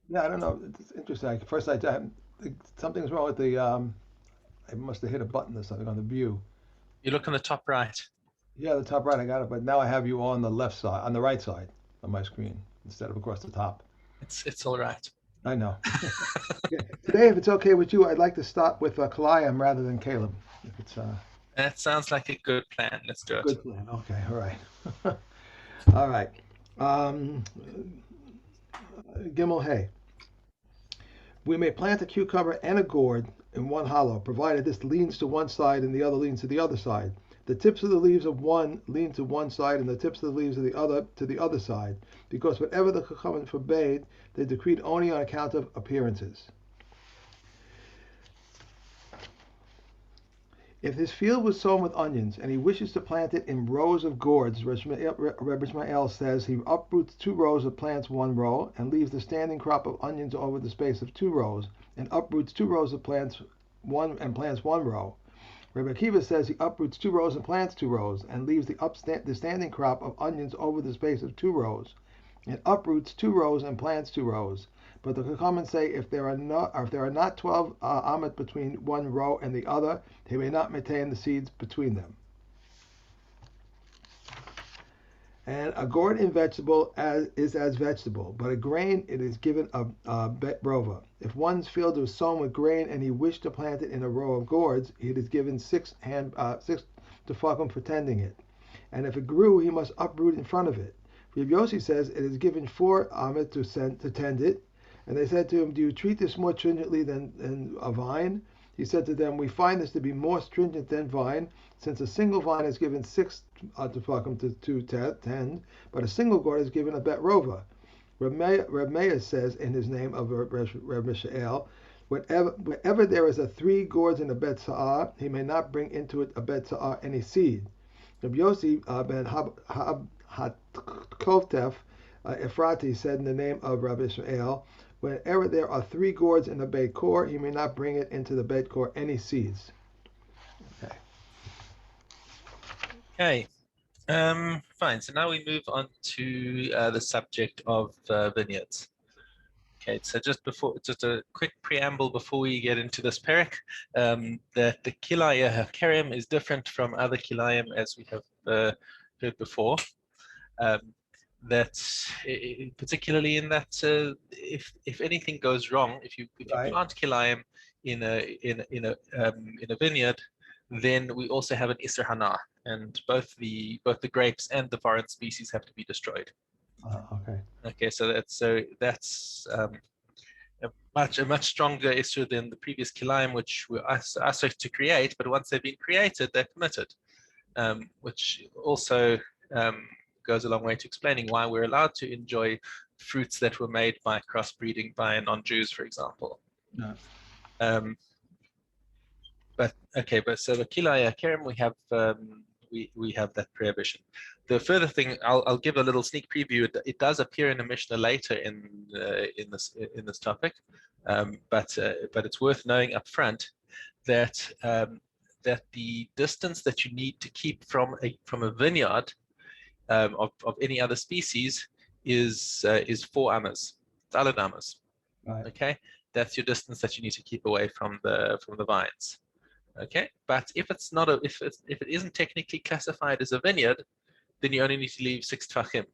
Yeah, I don't know. It's interesting. First, something's wrong with the. I must have hit a button or something on the view. You look on the top right. Yeah, the top right, I got it. But now I have you on the left side, on the right side of my screen instead of across the top. It's all right. I know. Yeah. Today, if it's okay with you, I'd like to start with Kilayim rather than Caleb. If it's That sounds like a good plan. Let's do it. good plan. Okay, all right. All right. Um, Gimel Hay. We may plant a cucumber and a gourd in one hollow, provided this leans to one side and the other leans to the other side. The tips of the leaves of one lean to one side, and the tips of the leaves of the other to the other side, because whatever the Chachamim forbade, they decreed only on account of appearances. If his field was sown with onions and he wishes to plant it in rows of gourds, Reb Ishmael says he uproots 2 rows of plants 1 row and leaves the standing crop of onions over the space of 2 rows, and uproots 2 rows of plants one and plants 1 row. Rebbe Akiva says he uproots 2 rows and plants 2 rows and leaves the standing crop of onions over the space of 2 rows, and uproots 2 rows and plants 2 rows. But the Chachamim say if there are not 12 amet between one row and the other, he may not maintain the seeds between them. And a gourd in vegetable is as vegetable, but a grain it is given a bet rova. If one's field was sown with grain and he wished to plant it in a row of gourds, it is given six tefakim for tending it. And if it grew, he must uproot in front of it. Rav Yossi says it is given 4 amet to tend it. And they said to him, "Do you treat this more stringently than a vine?" He said to them, "We find this to be more stringent than vine, since a single vine is given 6 tefakim to tend, but a single gourd is given a bet rova." Reb Meir says in his name of Reb Mishael, wherever there is a 3 gourds in a bet sa'ah, he may not bring into it a bet sa'ah any seed. Rabbi Yossi ben Hatkotef Ephrati said in the name of Rabbi Ishmael, whenever there are 3 gourds in a Beit Kor, he may not bring it into the Beit Kor any seeds. Okay. Okay. Fine. So now we move on to the subject of vineyards. Okay, so just a quick preamble before we get into this parak, that the Kilayim HaKerem is different from other Kilayim as we have heard before. Um, that particularly in that if anything goes wrong, if you Right. plant Kilayim in a vineyard, then we also have an Isser Hana, and both the grapes and the foreign species have to be destroyed. Okay. Okay, that's a much stronger issue than the previous Kilayim, which were asked to create, but once they've been created, they're permitted, which also goes a long way to explaining why we're allowed to enjoy fruits that were made by crossbreeding by non-Jews, for example. Yeah. Um, but okay, but so the Kilayim Kerem, we have that prohibition. The further thing, I'll give a little sneak preview. It does appear in the Mishnah later in this topic, but it's worth knowing up front that that the distance that you need to keep from a vineyard of any other species is 4 amas. It's alad amas. Right. Okay, that's your distance that you need to keep away from the vines. Okay, but if it isn't technically classified as a vineyard, then you only need to leave 6 tfachim.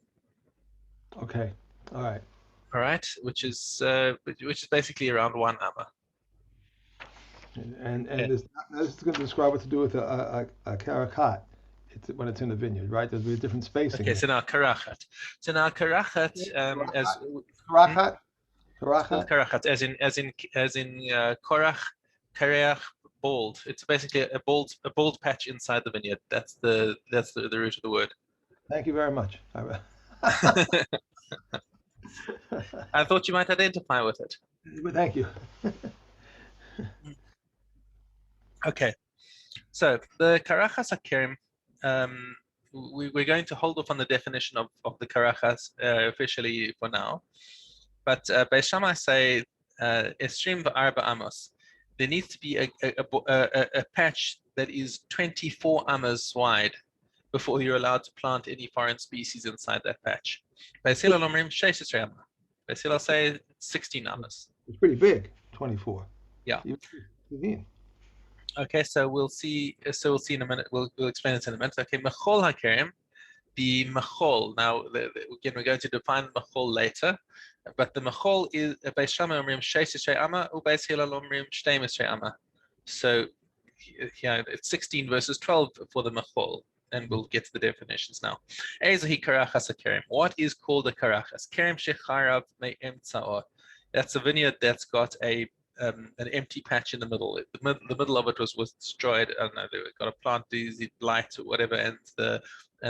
Okay. All right. All right, which is basically around 1 amma. And Okay. this is going to describe what to do with a caracat. It's when it's in the vineyard, right? There'll be a different spacing Okay. there. So now karachat. So now karachat, as hmm? Caracat. It's called Caracat. karachat, as in korach, kareach, bald. It's basically a bald patch inside the vineyard. That's the root of the word. Thank you very much. I thought you might identify with it. But thank you. Okay, so the karachas akerim, we're going to hold off on the definition of the karachas officially for now. But Beis Shammai say esrim v'arba amos. There needs to be a patch that is 24 amas wide before you're allowed to plant any foreign species inside that patch. Beis Hillel omrim 16 amma. Beis Hillel say 16 amas. It's pretty big, 24. Yeah. You- you- Okay, so we'll see. So we'll see in a minute. We'll explain it in a minute. Okay, mechol hakerim. The mechol. Now, again, we're going to define mechol later, but the mechol is Beis Shammai omrim 16 ama, uBeis Hillel omrim 12 ama. So, yeah, it's 16 versus 12 for the mechol, and we'll get to the definitions now. Ezahi karachas hakerim. What is called a karachas? Kerem shecharav me'emtzao. That's a vineyard that's got an empty patch in the middle. The middle of it was destroyed. I don't know, they got a plant, the light or whatever, and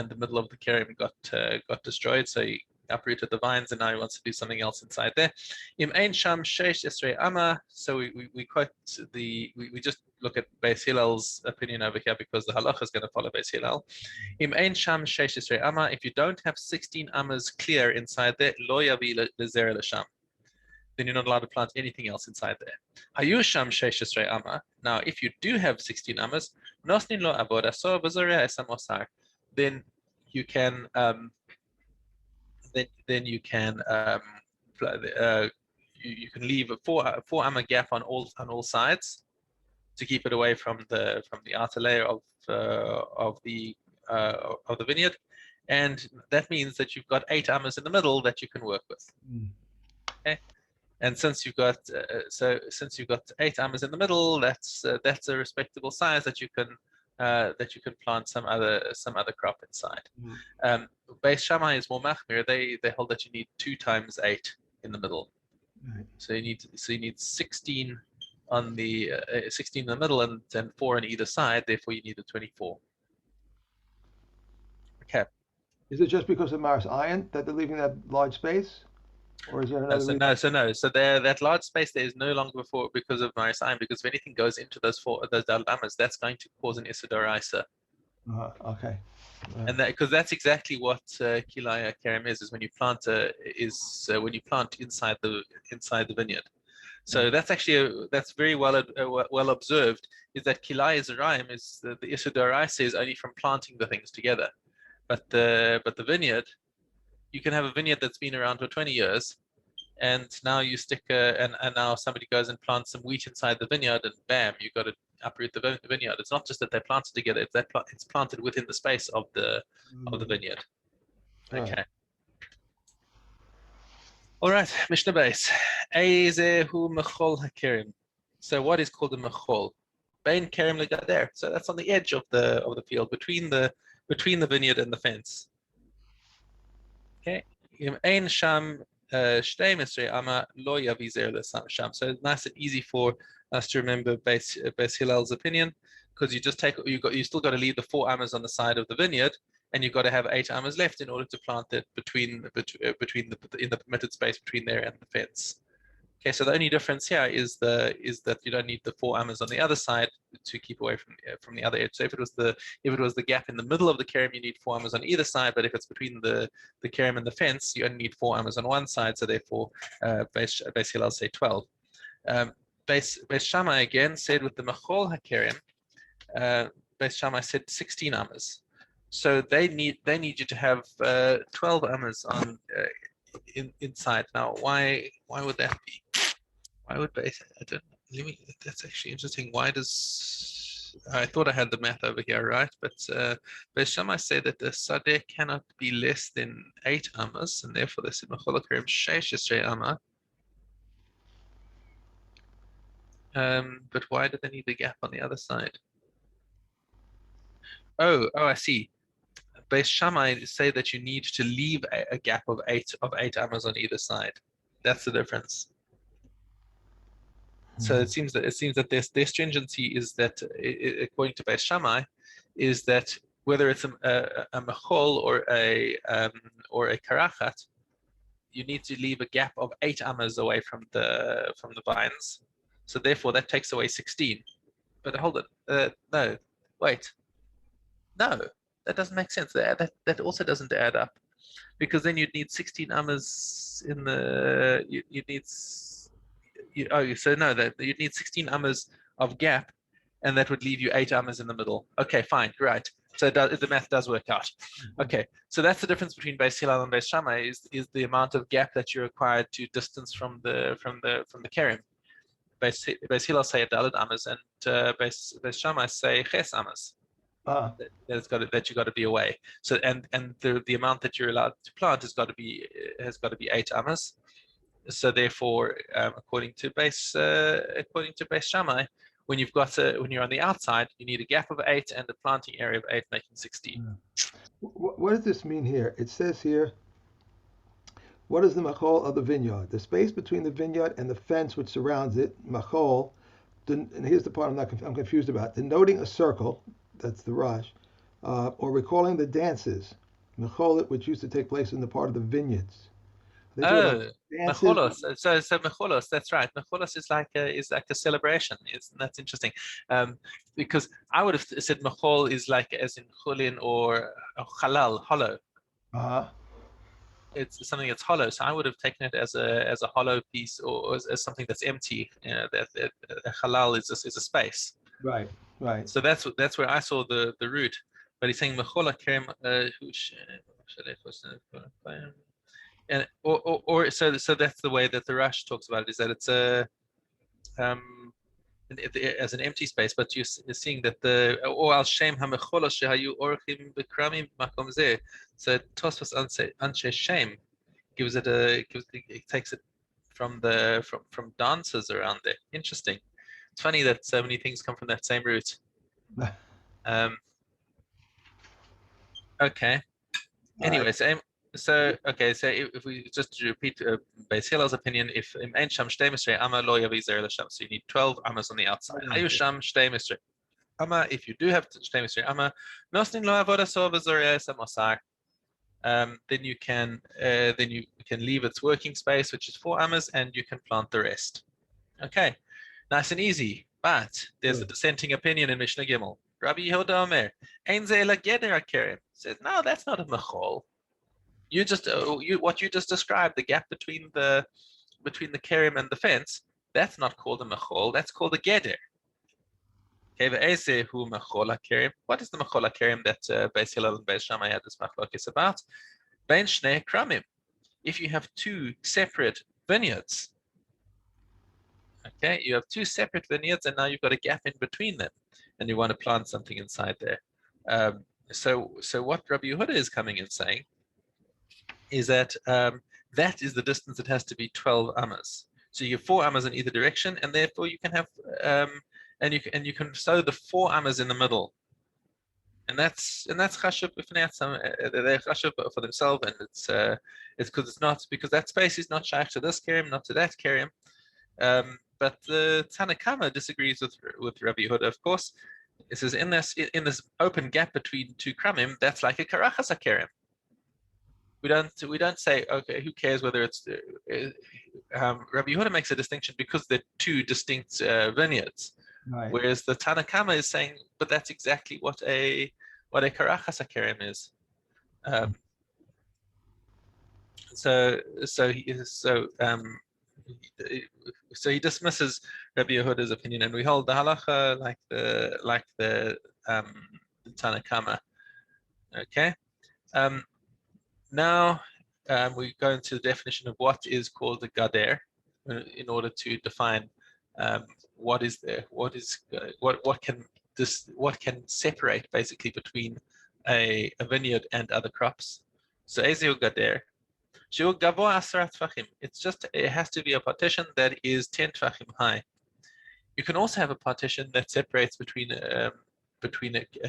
the middle of the kerem got destroyed. So he uprooted the vines, and now he wants to do something else inside there. Im ein sham sheish esrei ama. So we quote we just look at Beis Hillel's opinion over here because the halacha is going to follow Beis Hillel. Im ein sham sheish esrei ama. If you don't have 16 amas clear inside there, lo yavi lezer l'sham, then you're not allowed to plant anything else inside there. Hayusham sheishrei ama. Now, if you do have 16 amas, nosnin lo avoda so v'zoreh esamosar, then you can you can leave a four amma gap on all sides to keep it away from the outer layer of the vineyard, and that means that you've got 8 ammas in the middle that you can work with. Okay. And since you've got 8 ammas in the middle, that's a respectable size that you can plant some other crop inside. Beis Shammai is more machmir. They hold that you need 2 times 8 in the middle. Right. So you need 16 on the 16 in the middle and 4 on either side. Therefore, you need a 24. Okay. Is it just because of Maris iron that they're leaving that large space? Or is there another reason? So that large space there is no longer because of Maris iron, because if anything goes into those daldamas, that's going to cause an Issa d'oraisa. Okay. And because that's exactly what Kilayim kerem is when you plant inside the vineyard. So that's actually that's very well observed. Is that Kilayim Zerayim is the Issa d'oraisa is only from planting the things together, but the vineyard, you can have a vineyard that's been around for 20 years, and now you stick and now somebody goes and plants some wheat inside the vineyard, and bam, you've got to uproot the vineyard. It's not just that they're planted together; it's planted within the space of the vineyard. Okay. Right. All right, Mishna Beis. Ezehu mechol hakerim. So what is called a mechol? Bein kerim legader. So that's on the edge of the field between the vineyard and the fence. Okay. Ein sham 12 ama lo yavi zer l'sham. So it's nice and easy for us to remember Beis Hillel's opinion, because you still got to leave the 4 amas on the side of the vineyard, and you've got to have 8 amas left in order to plant it in the permitted space between there and the fence. Okay, so the only difference here is that you don't need the 4 amas on the other side to keep away from the other edge. So if it was the gap in the middle of the kerem, you need 4 amas on either side. But if it's between the kerem and the fence, you only need 4 amas on one side. So therefore, Beis Hillel say 12. Beis Shammai again said with the mechol hakerem, Beis Shammai said 16 amas. So they need you to have 12 amas on inside. Now, why would that be? Why would Beis? That's actually interesting. Why does I thought I had the math over here, right? But Beis Shammai say that the sadeh cannot be less than 8 amas, and therefore they said mechol hakerem 16 ama. But why do they need the gap on the other side? Oh, I see. Beis Shammai say that you need to leave a gap of 8 amas on either side. That's the difference. So it seems that their stringency is that, according to Beis Shammai, is that whether it's a mechol or a karachat, you need to leave a gap of 8 amas away from the vines. So therefore, that takes away 16. But hold it, no, wait, no, that doesn't make sense. That also doesn't add up, because then you'd need 16 amas in the you'd need. So no, that you'd need 16 amas of gap, and that would leave you 8 amas in the middle. Okay, fine, right. So the math does work out. Okay, so that's the difference between Beis Hillel and Beis Shammai is the amount of gap that you're required to distance from the kerim. Beis Hillel say Daled Amas, and Beis Shammai say Ches Amas. That you got to be away. So and the amount that you're allowed to plant has got to be 8 Amas. So therefore, according to Beis Shammai, when you're on the outside, you need a gap of 8 and a planting area of 8, making 16. What does this mean here? It says here, what is the machol of the vineyard? The space between the vineyard and the fence which surrounds it, machol, and here's the part I'm confused about, denoting a circle, that's the Rosh, or recalling the dances, mecholit, which used to take place in the part of the vineyards. Mecholos. So mecholos, that's right. Mecholos is like a celebration. That's interesting, because I would have said mechol is like as in chulin or halal, hollow. It's something that's hollow. So I would have taken it as a hollow piece or as something that's empty. That halal is a space. Right. So that's where I saw the root. But he's saying mechola kerem and or so that's the way that the Rush talks about it, is that it's as an empty space, but you're seeing that the or al shem hamechola shehayu orchim bekramim makom zeh. So Tosfos anshe shem it takes it from dancers around there. Interesting. It's funny that so many things come from that same root. Okay. Anyway, so if we just repeat Beis Hillel's opinion, if im ein sham 12 amma lo yavi zer l'sham, so you need 12 ammas on the outside. Hayu sham 12 amma, if you do have 12 amma, nosnin lo avoda so v'zoreh samosar, then you can leave its working space, which is 4 ammas, and you can plant the rest. Okay, nice and easy. But there's a dissenting opinion in Mishnah Gimel. Rabbi Yehuda Omer, ein ze ela geder hakerem, says no, that's not a mechol. What you just described, the gap between the kerim and the fence, that's not called a mechol, that's called a geder. Okay, hu mechol hakerim. What is the mechol hakerim that Beis Hillel and Beis Shammai had this machlokes about? Ben shnei kramim. If you have 2 separate vineyards, okay, you have 2 separate vineyards, and now you've got a gap in between them, and you want to plant something inside there. So what Rabbi Yehuda is coming and saying is that that is the distance that has to be 12 ammas. So you have 4 ammas in either direction, and therefore you can have and you can sow the 4 ammas in the middle, and that's chashuv they're chashuv for themselves, and it's because that space is not shaykh to this kerim, not to that kerim. But the Tanna Kama disagrees with Rabbi Yehuda, of course. It says in this open gap between 2 kramim, that's like a karachas hakerim. We don't say, okay, who cares whether it's Rabbi Yehuda makes a distinction because they're 2 distinct vineyards, right. Whereas the Tanna Kama is saying, but that's exactly what a karachas hakerim is. So he dismisses Rabbi Yehuda's opinion, and we hold the halacha like the Tanna Kama. Okay. Now we go into the definition of what is called a gader, in order to define what can separate basically between a vineyard and other crops. So ezeu gader. It has to be a partition that is 10 tfachim high. You can also have a partition that separates between a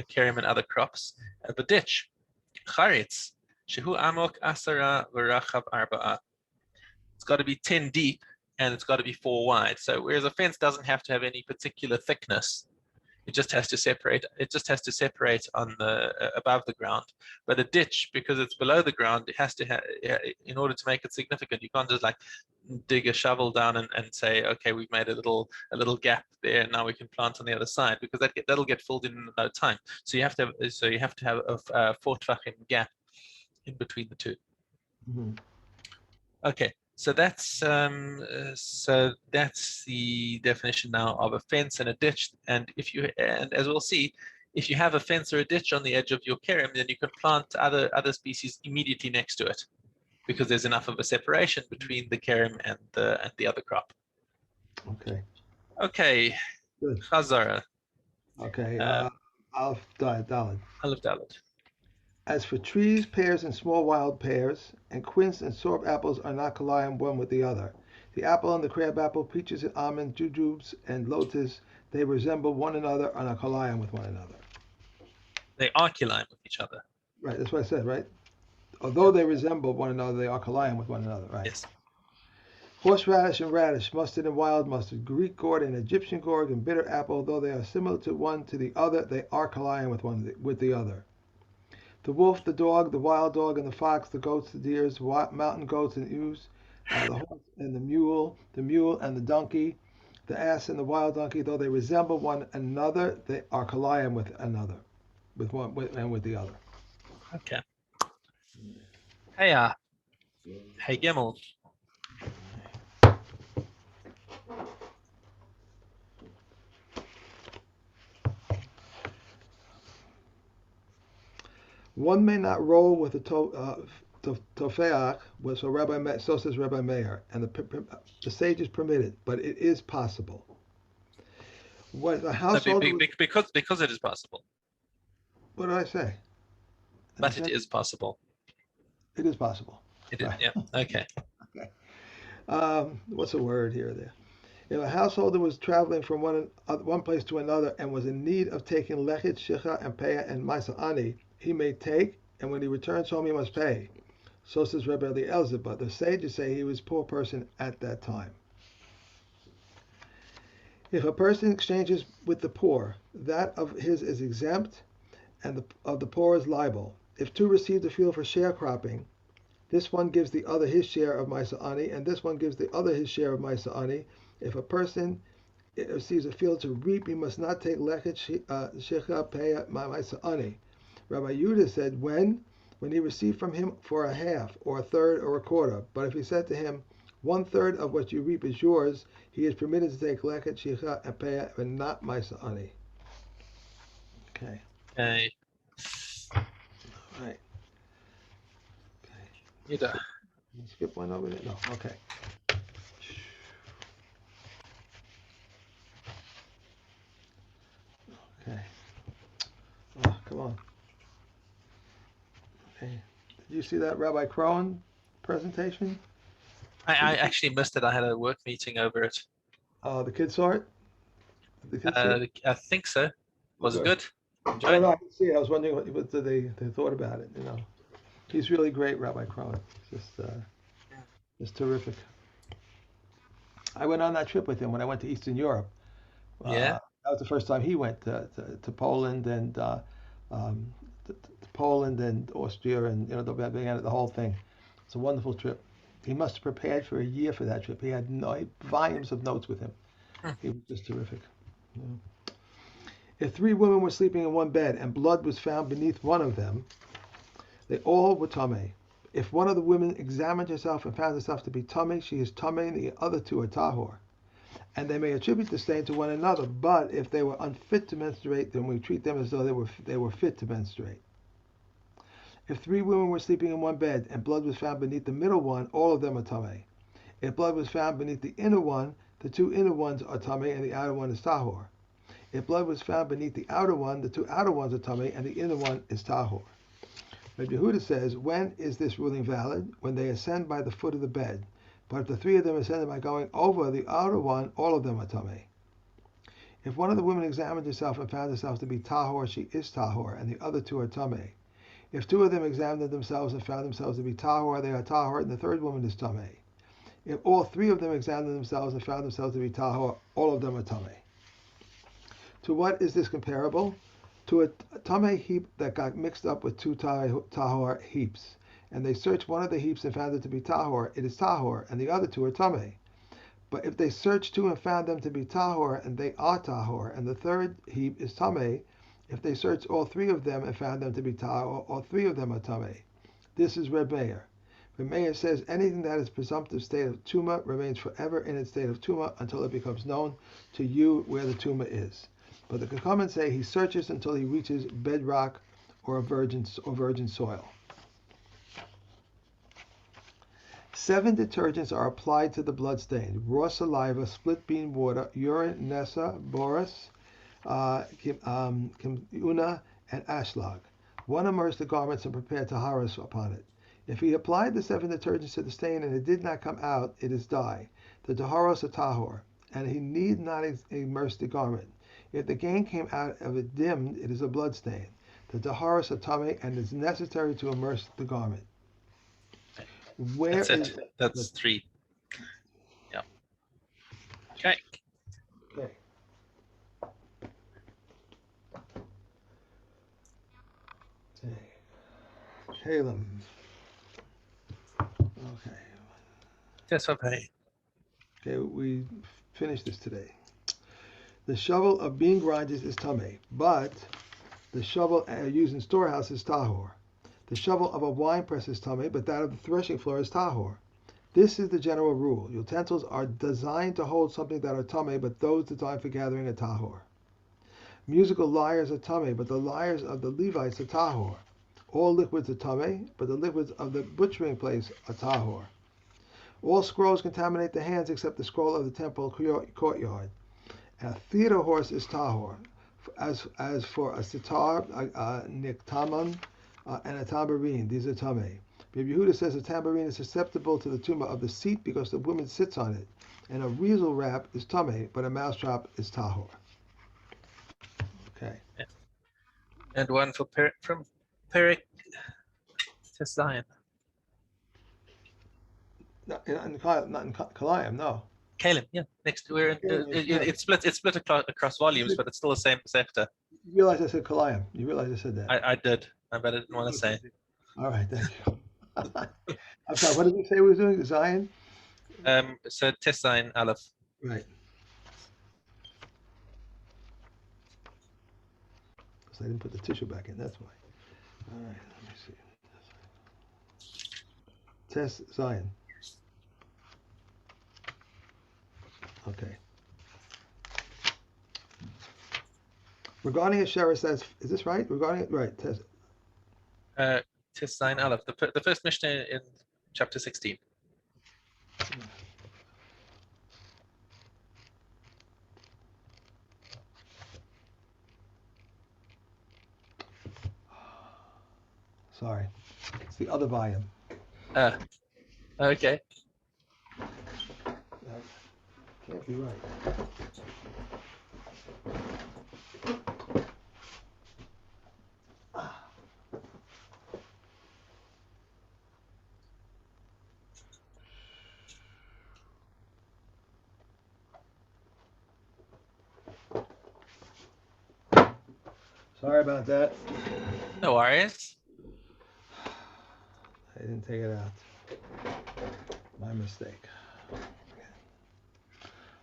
kerim and other crops. A ditch, charetz, shehu amok 10 v'rachav 4. It's got to be 10 deep and it's got to be 4 wide. So whereas a fence doesn't have to have any particular thickness, it just has to separate. It just has to separate on the above the ground. But a ditch, because it's below the ground, it has to have. In order to make it significant, you can't just like dig a shovel down and say, okay, we've made a little gap there, and now we can plant on the other side, because that'll get filled in no time. So you have to have a 4 tfachim gap in between the 2. Mm-hmm. Okay. So that's the definition now of a fence and a ditch, and as we'll see, if you have a fence or a ditch on the edge of your kerem, then you can plant other species immediately next to it, because there's enough of a separation between the kerem and the other crop. Okay. Okay, Good. Chazara. Okay. Um, Aleph Dalet. Aleph Dalet. As for trees, pears, and small wild pears, and quince and sorb apples are not Kilayim one with the other. The apple and the crab apple, peaches and almonds, jujubes and lotus, they resemble one another, are not Kilayim with one another. They are Kilayim with each other. Right, that's what I said, right? Although they resemble one another, they are Kilayim with one another, right? Yes. Horseradish and radish, mustard and wild mustard, Greek gourd and Egyptian gourd, and bitter apple, though they are similar to one to the other, they are Kilayim with the other. The wolf, the dog, the wild dog, and the fox, the goats, the deers, mountain goats and ewes, the horse and the mule and the donkey, the ass and the wild donkey, though they resemble one another, they are Kilayim with another, and with the other. Okay. Hey, hey, Gimel. One may not roll with the tofeach, so says Rabbi Meir, and the sages permit it, but it is possible. What the household? Because it is possible. What did I say? But it is possible. It is possible. It is. Yeah. Okay. Okay. What's the word here? There. If a householder was traveling from one place to another and was in need of taking lechet, shicha, and peah and ma'aseh, he may take, and when he returns home, he must pay. So says Rabbi Eliezer, but the sages say he was a poor person at that time. If a person exchanges with the poor, that of his is exempt, and of the poor is liable. If two receive the field for sharecropping, this one gives the other his share of ma'aseh, and this one gives the other his share of ma'aseh. If a person receives a field to reap, he must not take lechet, shicha, peah, ma'aseh. Rabbi Yehuda said, when he received from him for a half, or a third, or a quarter. But if he said to him, 1/3 of what you reap is yours, he is permitted to take lechet, shicha, and peah, and not ma'aseh. Okay. Okay. All right. Okay. Skip one over there? No. Okay. Okay. Oh, come on. Okay. Did you see that Rabbi Crowan presentation? I actually missed it. I had a work meeting over it. The kids saw it? The kids see it? I think so. Was it good? I don't know. I didn't see it. I was wondering what they thought about it. You know, he's really great, Rabbi Crowan. Just terrific. I went on that trip with him when I went to Eastern Europe. Yeah. That was the first time he went to Poland and Poland and Austria and the whole thing. It's a wonderful trip. He must have prepared for a year for that trip. He had volumes of notes with him. He was just terrific. Yeah. If 3 women were sleeping in one bed and blood was found beneath one of them, they all were tamei. If one of the women examined herself and found herself to be tamei, she is tamei, and the other 2 are tahor. And they may attribute the stain to one another, but if they were unfit to menstruate, then we treat them as though they were fit to menstruate. If 3 women were sleeping in one bed and blood was found beneath the middle one, all of them are tamei. If blood was found beneath the inner one, the 2 inner ones are tamei and the outer one is tahor. If blood was found beneath the outer one, the 2 outer ones are tamei and the inner one is tahor. Rabbi Yehuda says, when is this ruling valid? When they ascend by the foot of the bed. But if the 3 of them ascended by going over the outer one, all of them are tamei. If one of the women examined herself and found herself to be tahor, she is tahor, and the other 2 are tamei. If 2 of them examined themselves and found themselves to be tahor, they are tahor, and the 3rd woman is tamei. If all 3 of them examined themselves and found themselves to be tahor, all of them are tamei. To what is this comparable? To a tamei heap that got mixed up with 2 tahor heaps. And they searched one of the heaps and found it to be tahor, it is tahor, and the other 2 are tamei. But if they searched 2 and found them to be tahor, and they are tahor, and the 3rd heap is tamei, if they searched all 3 of them and found them to be tahor, all 3 of them are tamei. This is Reb Meir. Reb Meir says anything that is presumptive state of tuma remains forever in its state of tuma until it becomes known to you where the tuma is. But the Chachamim say he searches until he reaches bedrock or virgin soil. 7 detergents are applied to the blood stain: raw saliva, split bean water, urine, nessa, boris, kimuna, and ashlag. One immersed the garments and prepared taharos upon it. If he applied the 7 detergents to the stain and it did not come out, it is dye. The taharos are tahor, and he need not immerse the garment. If the gain came out of it dimmed, it is a blood stain. The taharos are tamei, and it is necessary to immerse the garment. Where That's is it. That's 3. Yeah. Okay. Okay. Kalim. Okay. Yes, okay. Okay, we finished this today. The shovel of bean grinders is tamei, but the shovel used in storehouse is tahor. The shovel of a wine press is tamei, but that of the threshing floor is tahor. This is the general rule. Utensils are designed to hold something that are tamei, but those designed for gathering are tahor. Musical lyres are tamei, but the lyres of the Levites are tahor. All liquids are tamei, but the liquids of the butchering place are tahor. All scrolls contaminate the hands except the scroll of the temple courtyard. A theater horse is tahor. As for a sitar, a niktaman, and a tambourine, these are tamei. Rabbi Yehuda says a tambourine is susceptible to the tumah of the seat because the woman sits on it. And a weasel wrap is tamei, but a mousetrap is tahor. Okay. And one from Perik to Zion. Not in Kilayim, no. Kilayim, yeah. Next, it's split across volumes, but it's still the same sector. You realize I said Kilayim. You realize I said that. I did, but I didn't want to say. All right, thank you. I'm sorry, what did we say we were doing? Zion? So Tes Zion Aleph. Right. So I didn't put the tissue back in, that's why. All right, let me see. Tes Zion. Okay. Regarding a Shera says, is this right? Regarding it, right? Tes Tes Zion Aleph, the first Mishnah in chapter 16. Sorry, it's the other volume. Okay. That can't be right. Sorry about that. No worries. I didn't take it out. My mistake.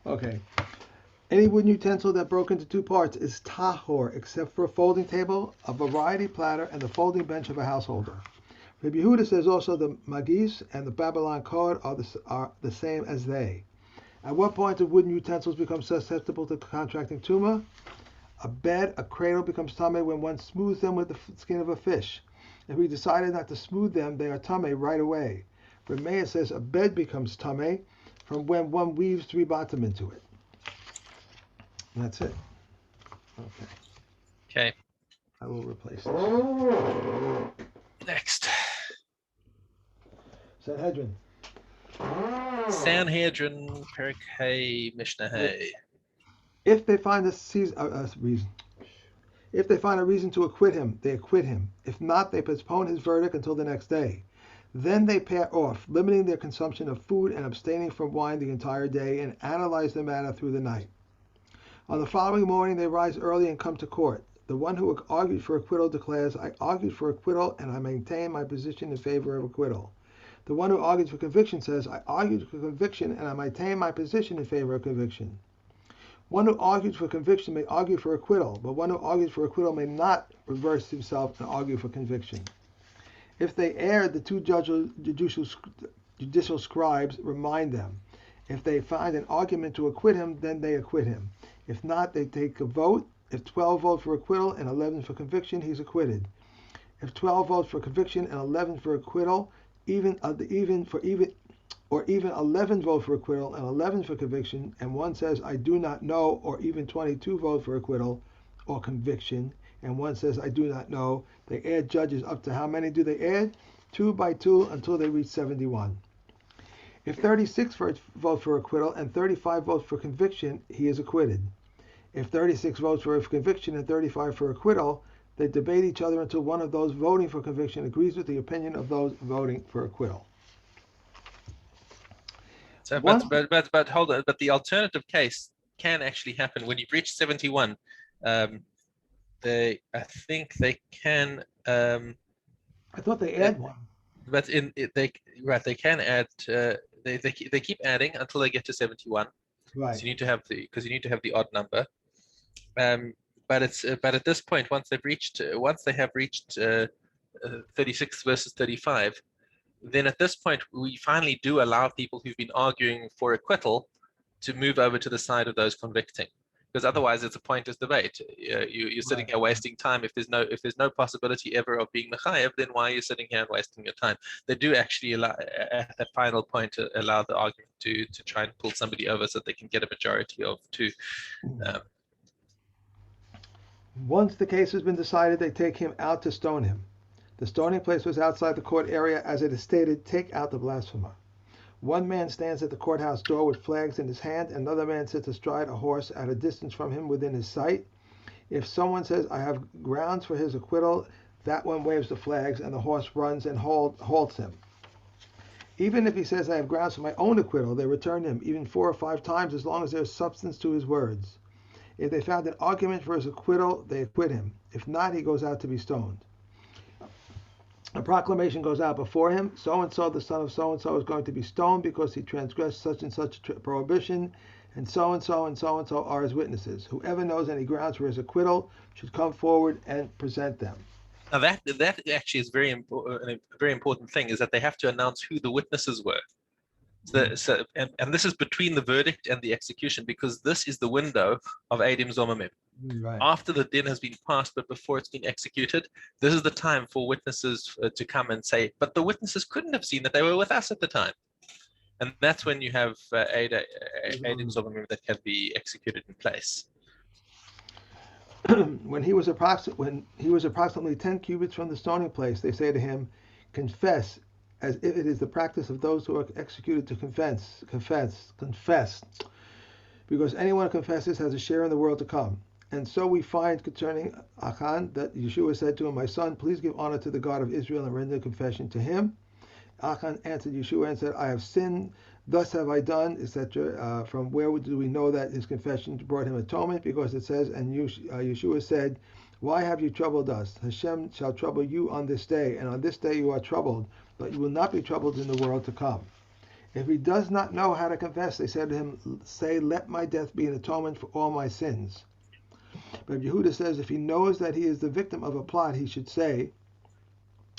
Okay. Any wooden utensil that broke into 2 parts is tahor, except for a folding table, a variety platter, and the folding bench of a householder. Rabbi Yehuda says also the magis and the Babylon card are the same as they. At what point do wooden utensils become susceptible to contracting tumah? A bed, a cradle becomes tamei when one smooths them with the skin of a fish. If we decided not to smooth them, they are tamei right away. Rameya says a bed becomes tamei from when one weaves 3 bottom into it. And that's it. Okay. Okay. I will replace this. Next. Sanhedrin. Sanhedrin, Perik Hay, Mishnah Hay. If they find a reason. If they find a reason to acquit him, they acquit him. If not, they postpone his verdict until the next day. Then they pair off, limiting their consumption of food and abstaining from wine the entire day, and analyze the matter through the night. On the following morning, they rise early and come to court. The one who argued for acquittal declares, I argued for acquittal and I maintain my position in favor of acquittal. The one who argues for conviction says, I argued for conviction and I maintain my position in favor of conviction. One who argues for conviction may argue for acquittal, but one who argues for acquittal may not reverse himself and argue for conviction. If they err, the 2 judicial scribes remind them. If they find an argument to acquit him, then they acquit him. If not, they take a vote If 12 vote for acquittal and 11 for conviction, he's acquitted. If 12 votes for conviction and 11 for acquittal, even 11 vote for acquittal and 11 for conviction, and one says I do not know, or even 22 vote for acquittal or conviction, and one says I do not know, they add judges up to how many do they add? 2 by 2 until they reach 71. If 36 vote for acquittal and 35 votes for conviction, he is acquitted. If 36 votes for conviction and 35 for acquittal, they debate each other until one of those voting for conviction agrees with the opinion of those voting for acquittal. So, Once but hold on. But the alternative case can actually happen when you've reached 71. I think they can. I thought they add one. But they can add. They keep adding until they get to 71. Right. So you need to have the odd number. But at this point, once they have reached 36 versus 35, then at this point we finally do allow people who've been arguing for acquittal to move over to the side of those convicting, because otherwise it's a pointless debate. You're sitting here wasting time. If there's no possibility ever of being mechayev, then why are you sitting here and wasting your time? They do actually allow, at that final point, allow the argument to try and pull somebody over so that they can get a majority of two. Once the case has been decided, they take him out to stone him. The stoning place was outside the court area, as it is stated, take out the blasphemer. One man stands at the courthouse door with flags in his hand, and another man sits astride a horse at a distance from him within his sight. If someone says, I have grounds for his acquittal, that one waves the flags, and the horse runs and halts him. Even if he says, I have grounds for my own acquittal, they return him, even 4 or 5 times, as long as there is substance to his words. If they found an argument for his acquittal, they acquit him. If not, he goes out to be stoned. A proclamation goes out before him, so-and-so, the son of so-and-so, is going to be stoned because he transgressed such and such prohibition, and so-and-so and so-and-so are his witnesses. Whoever knows any grounds for his acquittal should come forward and present them. Now that actually is a very important thing, is that they have to announce who the witnesses were. And this is between the verdict and the execution, because this is the window of Eidim Zomamim. Right. After the din has been passed, but before it's been executed, this is the time for witnesses to come and say, but the witnesses couldn't have seen that they were with us at the time. And that's when you have Eidim Zomamim that can be executed in place. When he was approximately 10 cubits from the stoning place, they say to him, confess, as if it is the practice of those who are executed to confess. Because anyone who confesses has a share in the world to come. And so we find concerning Achan that Yeshua said to him, my son, please give honor to the God of Israel and render confession to him. Achan answered Yeshua and said, I have sinned, thus have I done, etc. From where do we know that his confession brought him atonement? Because it says, and Yeshua said, why have you troubled us? Hashem shall trouble you on this day, and on this day you are troubled, but you will not be troubled in the world to come. If he does not know how to confess, they said to him, say, let my death be an atonement for all my sins. But Yehuda says, if he knows that he is the victim of a plot, he should say,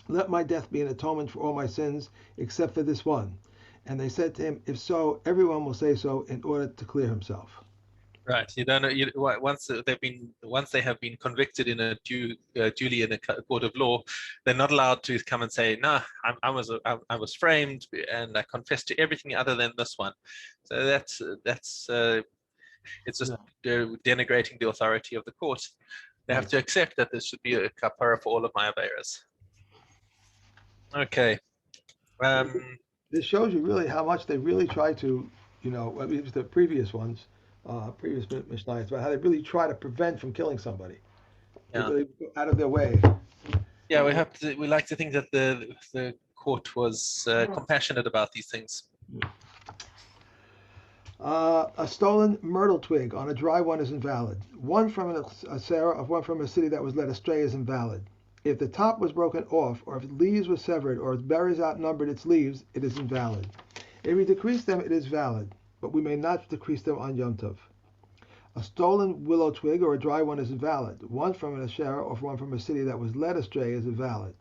let my death be an atonement for all my sins, except for this one. And they said to him, if so, everyone will say so in order to clear himself. Right. You don't know. Once they have been convicted in duly in a court of law, they're not allowed to come and say, "No, I was framed and I confessed to everything other than this one." So that's it's just denigrating the authority of the court. They have to accept that there should be a kapara for all of my averas. Okay. This shows you really how much they really try to, the previous ones. Previous Mishnah, about how they really try to prevent from killing somebody. Yeah. They go out of their way. Yeah, we like to think that the court was compassionate about these things. A stolen myrtle twig on a dry one is invalid. One from a sarah of one from a city that was led astray is invalid. If the top was broken off, or if its leaves were severed, or its berries outnumbered its leaves, it is invalid. If we decrease them, it is valid, but we may not decrease them on Yom Tov. A stolen willow twig or a dry one is invalid. One from an asherah or one from a city that was led astray is invalid.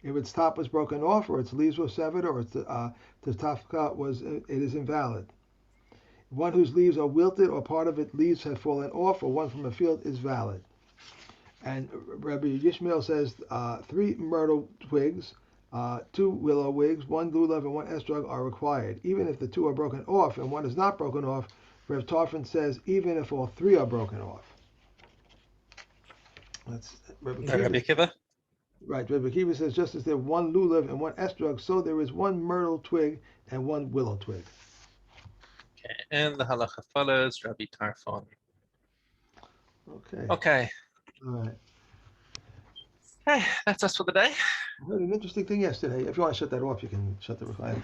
If its top was broken off, or its leaves were severed, or its tafka it is invalid. One whose leaves are wilted or part of its leaves have fallen off, or one from a field is valid. And Rabbi Yishmael says 3 myrtle twigs, 2 willow twigs, 1 lulav, and 1 estrog are required, even if the 2 are broken off and one is not broken off. Rev Tarfon says even if all 3 are broken off. That's Rabbi Rabbi Kiva. Akiva? Right, Rabbi Kiva says just as there 1 lulav and 1 estrog, so there is 1 myrtle twig and 1 willow twig. Okay, and the halacha follows Rabbi Tarfon. Okay. Okay. All right. Hey, that's us for the day. I heard an interesting thing yesterday. If you want to shut that off, you can shut the recording.